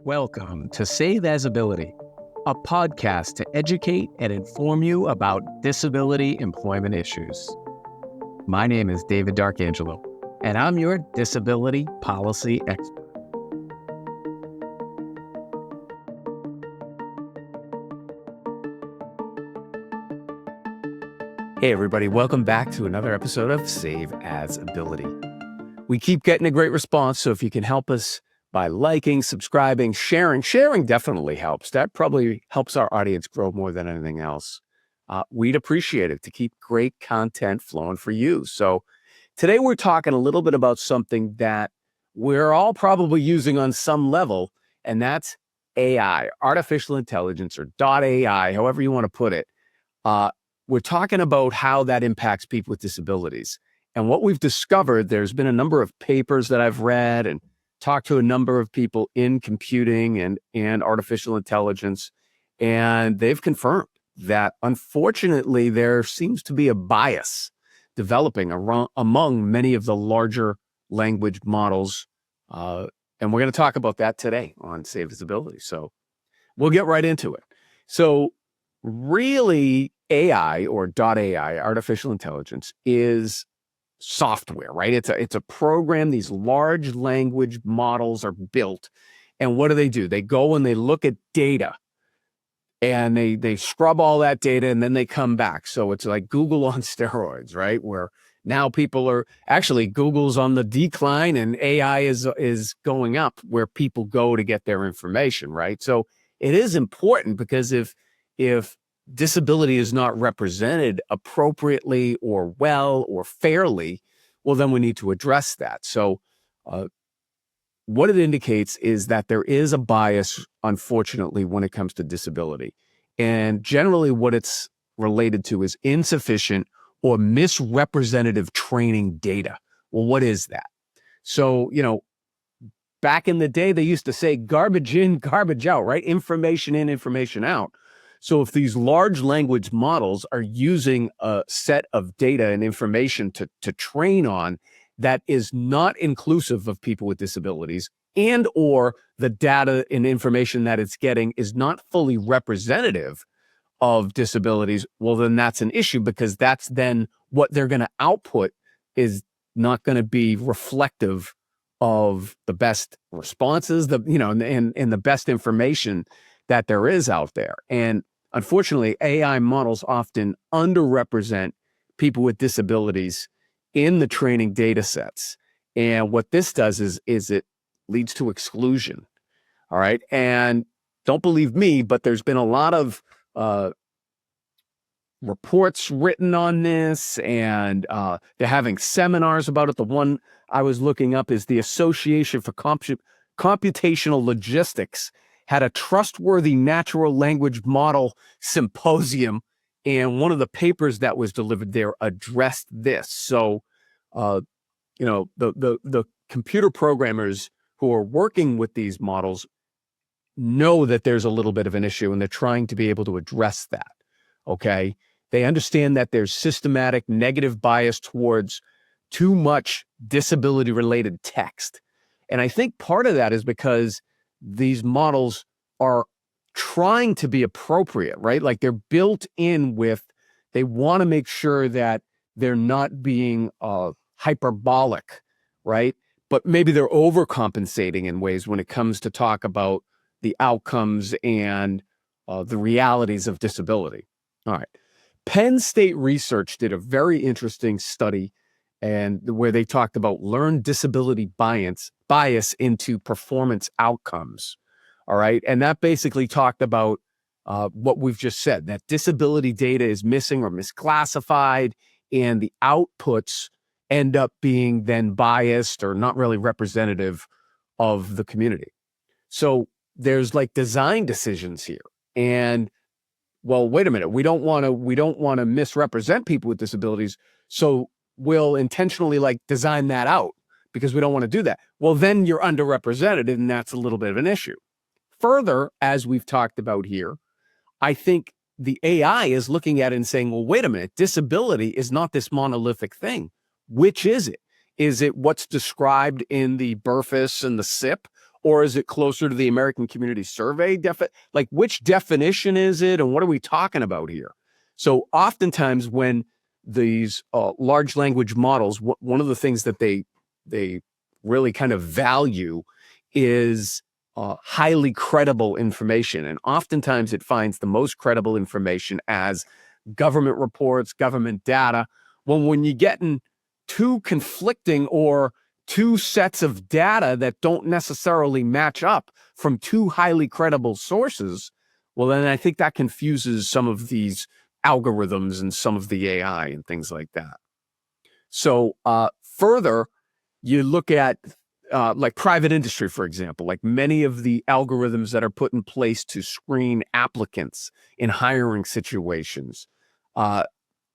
Welcome to Save As Ability, a podcast to educate and inform you about disability employment issues. My name is David Darkangelo, and I'm your disability policy expert. Hey everybody, welcome back to another episode of Save As Ability. We keep getting a great response, so if you can help us by liking, subscribing, sharing definitely helps. That probably helps our audience grow more than anything else. We'd appreciate it to keep great content flowing for you. So today we're talking a little bit about something that we're all probably using on some level, and that's AI, artificial intelligence, or .ai, however you want to put it. We're talking about how that impacts people with disabilities. And what we've discovered, there's been a number of papers that I've read and talked to a number of people in computing and artificial intelligence, and they've confirmed that unfortunately there seems to be a bias developing among many of the larger language models. And we're going to talk about that today on Save As Ability. So we'll get right into it. So really, AI or .ai, artificial intelligence, is software, right? It's a program. These large language models are built. And what do? They go and they look at data and they scrub all that data and then they come back. So it's like Google on steroids, right? Where now people are actually, Google's on the decline and AI is going up where people go to get their information, right? So it is important because if disability is not represented appropriately or well or fairly, well, then we need to address that. So what it indicates is that there is a bias, unfortunately, when it comes to disability. And generally what it's related to is insufficient or misrepresentative training data. Well, what is that? So, back in the day, they used to say garbage in, garbage out, right? Information in, information out. So if these large language models are using a set of data and information to train on that is not inclusive of people with disabilities, and or the data and information that it's getting is not fully representative of disabilities, well, then that's an issue, because that's then what they're going to output is not going to be reflective of the best responses, and the best information that there is out there. And unfortunately, AI models often underrepresent people with disabilities in the training data sets. And what this does is it leads to exclusion. All right. And don't believe me, but there's been a lot of reports written on this, and they're having seminars about it. The one I was looking up is the Association for Computational Logistics had a trustworthy natural language model symposium, and one of the papers that was delivered there addressed this. So, the computer programmers who are working with these models know that there's a little bit of an issue, and they're trying to be able to address that. Okay. They understand that there's systematic negative bias towards too much disability-related text. And I think part of that is because these models are trying to be appropriate, right? Like they're built in with, they want to make sure that they're not being hyperbolic, right? But maybe they're overcompensating in ways when it comes to talk about the outcomes and the realities of disability. All right. Penn State research did a very interesting study, and where they talked about learned disability bias into performance outcomes. All right. And that basically talked about what we've just said, that disability data is missing or misclassified, and the outputs end up being then biased or not really representative of the community. So there's like design decisions here. And well, wait a minute, we don't want to misrepresent people with disabilities, so we'll intentionally design that out because we don't want to do that. Well, then you're underrepresented, and that's a little bit of an issue. Further, as we've talked about here, I think the AI is looking at it and saying, well, wait a minute, disability is not this monolithic thing. Which is it? Is it what's described in the BRFIS and the SIP, Or is it closer to the American Community Survey? Like, which definition is it? And what are we talking about here? So oftentimes when these large language models, one of the things that they really kind of value is highly credible information. And oftentimes it finds the most credible information as government reports, government data. Well, when you get in two conflicting or two sets of data that don't necessarily match up from two highly credible sources, well, then I think that confuses some of these algorithms and some of the AI and things like that. So further, you look at like private industry, for example, like many of the algorithms that are put in place to screen applicants in hiring situations.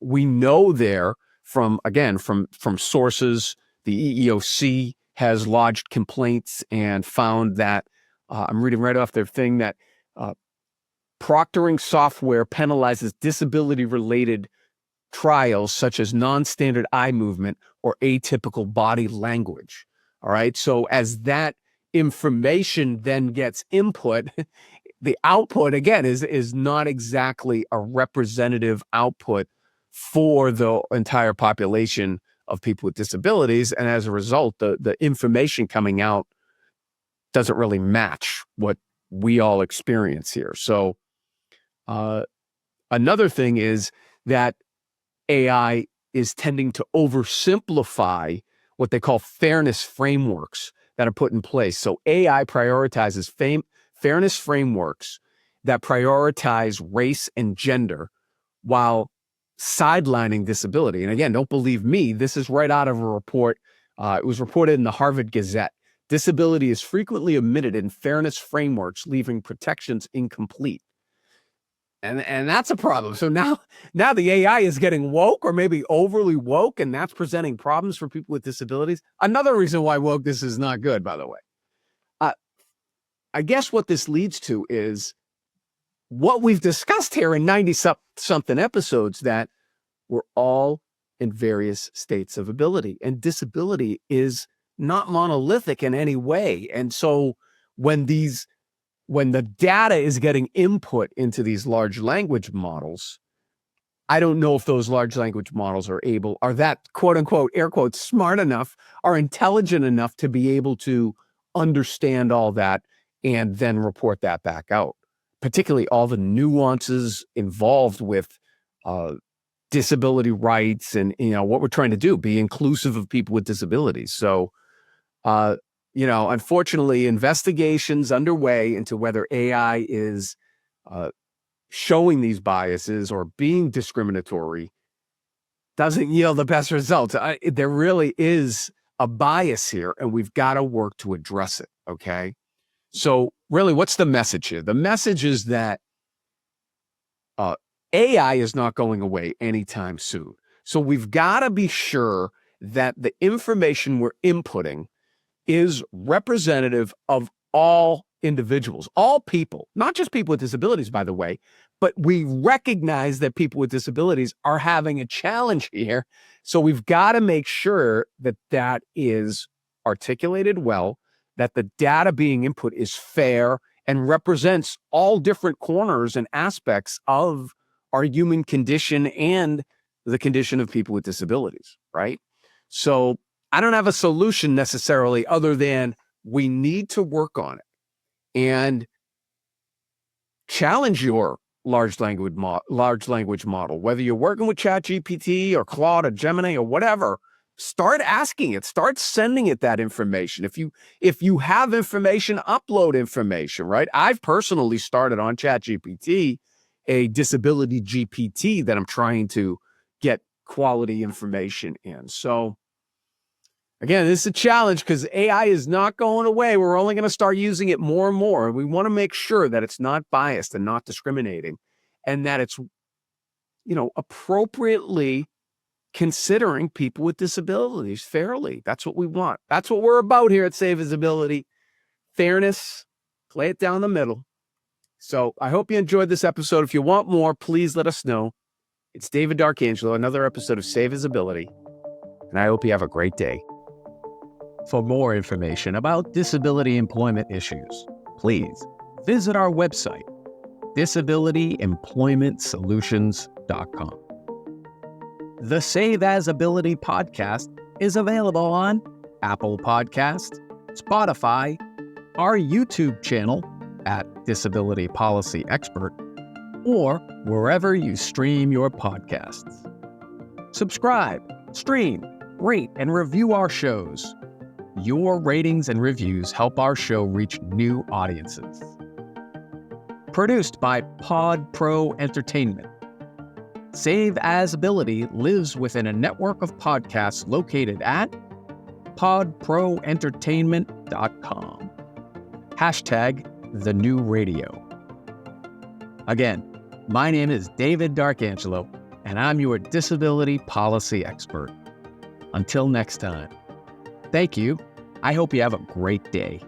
We know there from sources, the EEOC has lodged complaints and found that, I'm reading right off their thing, that proctoring software penalizes disability-related trials such as non-standard eye movement or atypical body language. All right. So as that information then gets input, the output again is not exactly a representative output for the entire population of people with disabilities. And as a result, the information coming out doesn't really match what we all experience here. So another thing is that AI is tending to oversimplify what they call fairness frameworks that are put in place. So AI prioritizes fairness frameworks that prioritize race and gender while sidelining disability. And again, don't believe me, this is right out of a report. It was reported in the Harvard Gazette. Disability is frequently omitted in fairness frameworks, leaving protections incomplete. And that's a problem. So now the AI is getting woke, or maybe overly woke, and that's presenting problems for people with disabilities. Another reason why wokeness is not good, by the way. I guess what this leads to is what we've discussed here in 90-something episodes, that we're all in various states of ability, and disability is not monolithic in any way. And so when the data is getting input into these large language models, I don't know if those large language models are that quote unquote, air quotes, smart enough, are intelligent enough to be able to understand all that and then report that back out, particularly all the nuances involved with disability rights and, what we're trying to do, be inclusive of people with disabilities. So, unfortunately, investigations underway into whether AI is showing these biases or being discriminatory doesn't yield the best results. There really is a bias here, and we've got to work to address it, okay? So really, what's the message here? The message is that AI is not going away anytime soon. So we've got to be sure that the information we're inputting is representative of all individuals, all people, not just people with disabilities, by the way, but we recognize that people with disabilities are having a challenge here. So we've got to make sure that that is articulated well, that the data being input is fair and represents all different corners and aspects of our human condition and the condition of people with disabilities, right? So I don't have a solution necessarily other than we need to work on it and challenge your large language model, whether you're working with ChatGPT or Claude or Gemini or whatever. Start asking it, start sending it that information. If you have information, upload information, right? I've personally started on ChatGPT a disability GPT that I'm trying to get quality information in. So again, this is a challenge because AI is not going away. We're only going to start using it more and more. We want to make sure that it's not biased and not discriminating, and that it's, appropriately considering people with disabilities fairly. That's what we want. That's what we're about here at Save Visibility. Fairness, lay it down the middle. So I hope you enjoyed this episode. If you want more, please let us know. It's David D'Arcangelo, another episode of Save Visibility, and I hope you have a great day. For more information about disability employment issues, please visit our website, disabilityemploymentsolutions.com. The Save As Ability podcast is available on Apple Podcasts, Spotify, our YouTube channel at Disability Policy Expert, or wherever you stream your podcasts. Subscribe, stream, rate, and review our shows. Your ratings and reviews help our show reach new audiences. Produced by Pod Pro Entertainment. Save As Ability lives within a network of podcasts located at podproentertainment.com. #TheNewRadio. Again, my name is David D'Arcangelo, and I'm your disability policy expert. Until next time, thank you. I hope you have a great day.